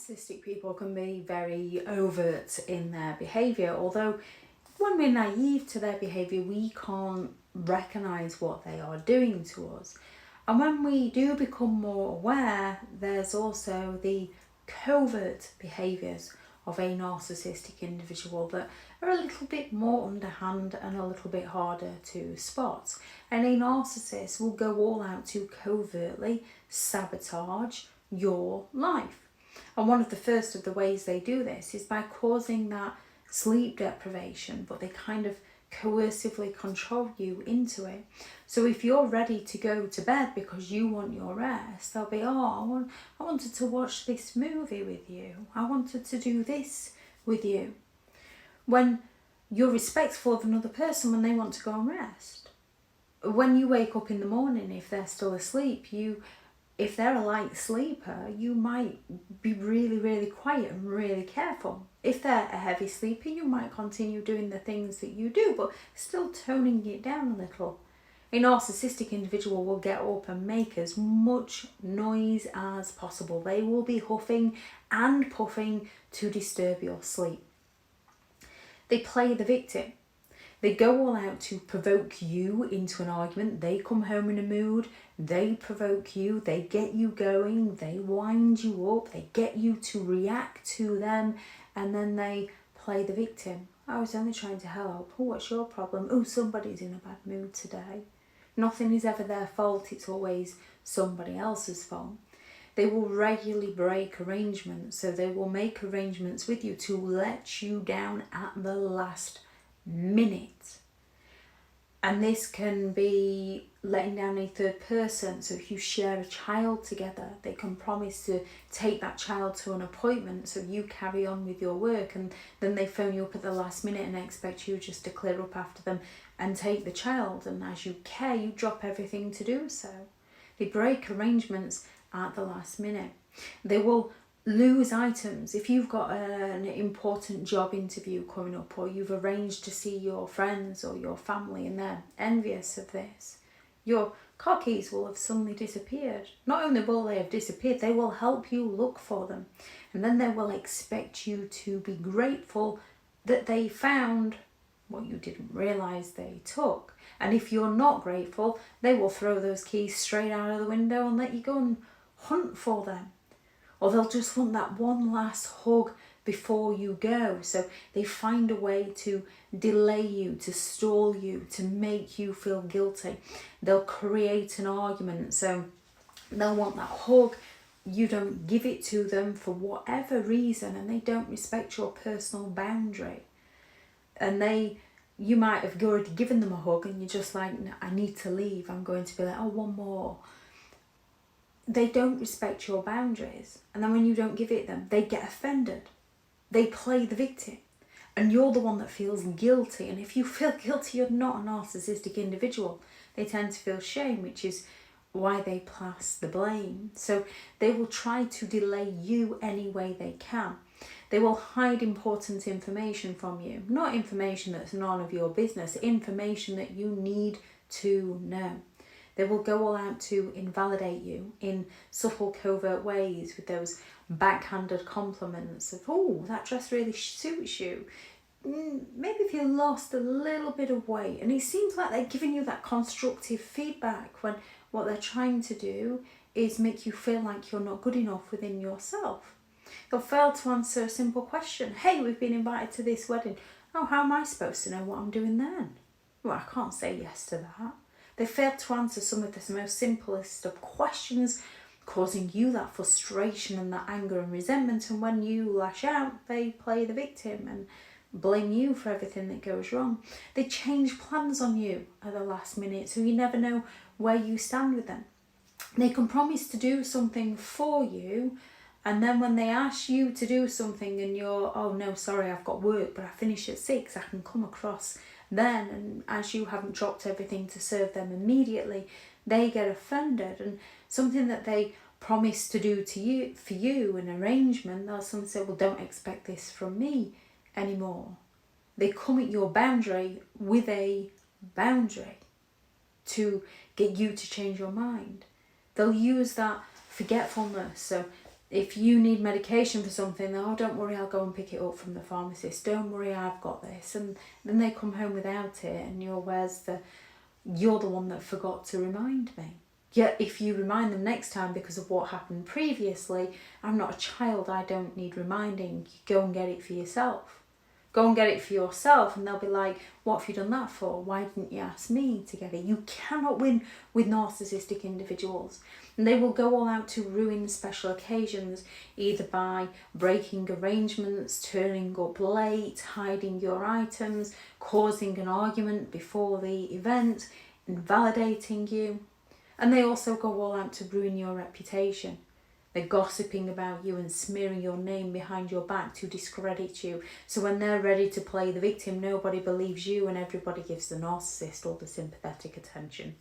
Narcissistic people can be very overt in their behaviour, although when we're naive to their behaviour, we can't recognise what they are doing to us. And when we do become more aware, there's also the covert behaviours of a narcissistic individual that are a little bit more underhand and a little bit harder to spot. And a narcissist will go all out to covertly sabotage your life. And one of the first of the ways they do this is by causing that sleep deprivation, but they kind of coercively control you into it. So if you're ready to go to bed because you want your rest, they'll be, I wanted to watch this movie with you. I wanted to do this with you. When you're respectful of another person when they want to go and rest. When you wake up in the morning, if they're still asleep, if they're a light sleeper, you might be really, really quiet and really careful. If they're a heavy sleeper, you might continue doing the things that you do, but still toning it down a little. A narcissistic individual will get up and make as much noise as possible. They will be huffing and puffing to disturb your sleep. They play the victim. They go all out to provoke you into an argument. They come home in a mood. They provoke you. They get you going. They wind you up. They get you to react to them. And then they play the victim. I was only trying to help. Oh, what's your problem? Oh, somebody's in a bad mood today. Nothing is ever their fault. It's always somebody else's fault. They will regularly break arrangements. So they will make arrangements with you to let you down at the last minute. And this can be letting down a third person. So if you share a child together, they can promise to take that child to an appointment so you carry on with your work, and then they phone you up at the last minute and expect you just to clear up after them and take the child, and as you care, you drop everything to do so. They break arrangements at the last minute. They will lose items. If you've got an important job interview coming up, or you've arranged to see your friends or your family and they're envious of this, your car keys will have suddenly disappeared. Not only will they have disappeared, they will help you look for them. And then they will expect you to be grateful that they found what you didn't realise they took. And if you're not grateful, they will throw those keys straight out of the window and let you go and hunt for them. Or they'll just want that one last hug before you go. So they find a way to delay you, to stall you, to make you feel guilty. They'll create an argument. So they'll want that hug. You don't give it to them for whatever reason, and they don't respect your personal boundary. And you might have already given them a hug and you're just like, no, I need to leave. I'm going to be like, one more. They don't respect your boundaries. And then when you don't give it them, they get offended. They play the victim. And you're the one that feels guilty. And if you feel guilty, you're not a narcissistic individual. They tend to feel shame, which is why they pass the blame. So they will try to delay you any way they can. They will hide important information from you. Not information that's none of your business, information that you need to know. They will go all out to invalidate you in subtle, covert ways with those backhanded compliments of, oh, that dress really suits you. Maybe if you lost a little bit of weight. And it seems like they're giving you that constructive feedback when what they're trying to do is make you feel like you're not good enough within yourself. They'll fail to answer a simple question. Hey, we've been invited to this wedding. Oh, how am I supposed to know what I'm doing then? Well, I can't say yes to that. They fail to answer some of the most simplest of questions, causing you that frustration and that anger and resentment. And when you lash out, they play the victim and blame you for everything that goes wrong. They change plans on you at the last minute, so you never know where you stand with them. They can promise to do something for you, and then when they ask you to do something and you're, oh no, sorry, I've got work, but I finish at 6, I can come across then, and as you haven't dropped everything to serve them immediately, they get offended. And something that they promise to do to you, for you, an arrangement, they'll sometimes say, well, don't expect this from me anymore. They come at your boundary with a boundary to get you to change your mind. They'll use that forgetfulness. So If you need medication for something, oh, don't worry, I'll go and pick it up from the pharmacist. Don't worry, I've got this. And then they come home without it, and you're the one that forgot to remind me. Yet if you remind them next time because of what happened previously, I'm not a child, I don't need reminding. You go and get it for yourself. Go and get it for yourself, and they'll be like, what have you done that for? Why didn't you ask me to get it? You cannot win with narcissistic individuals. And they will go all out to ruin special occasions, either by breaking arrangements, turning up late, hiding your items, causing an argument before the event, invalidating you. And they also go all out to ruin your reputation. They're gossiping about you and smearing your name behind your back to discredit you. So when they're ready to play the victim, nobody believes you and everybody gives the narcissist all the sympathetic attention.